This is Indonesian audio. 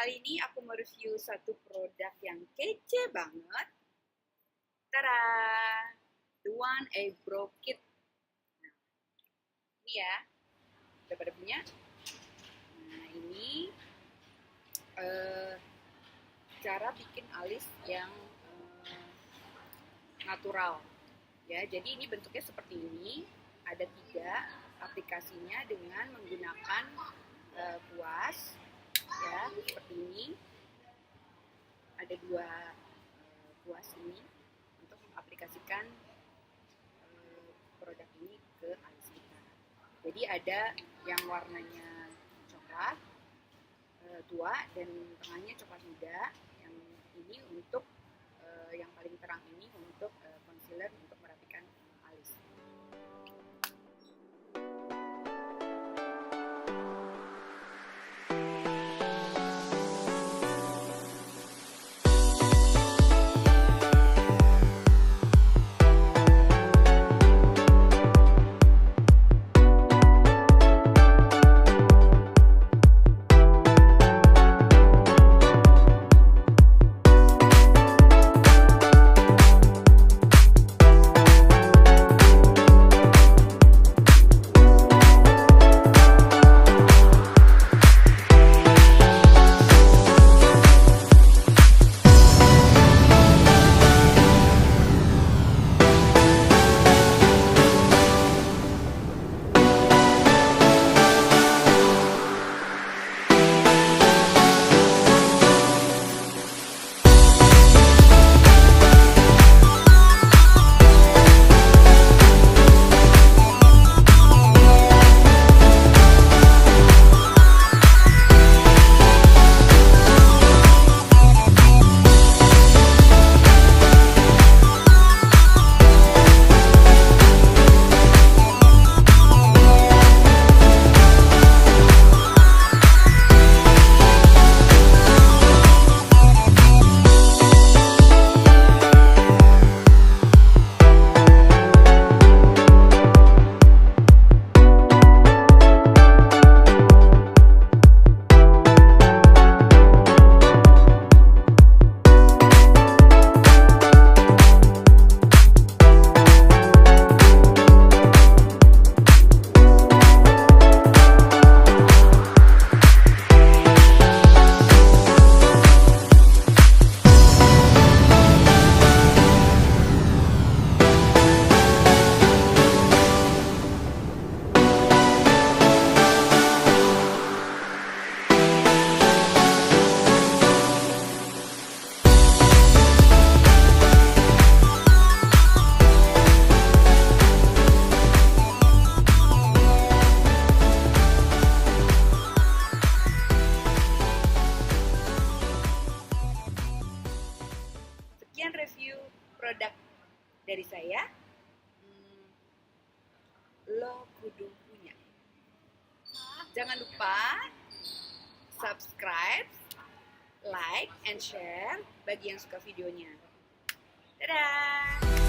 Kali ini aku mereview satu produk yang kece banget. Tada! The One Eyebrow Kit. Nah, ini ya. Udah pada punya? Nah, ini cara bikin alis yang natural. Ya, jadi ini bentuknya seperti ini. Ada 3 aplikasinya dengan menggunakan kuas. Ya, seperti ini. Ada 2 kuas ini untuk mengaplikasikan produk ini ke alis kita. Jadi ada yang warnanya coklat tua dan tengahnya coklat muda. Yang ini untuk yang paling terang ini untuk concealer untuk merapikan alis. Sekian review produk dari saya. Lo kudu punya. Jangan lupa subscribe, like, and share bagi yang suka videonya. Dadah!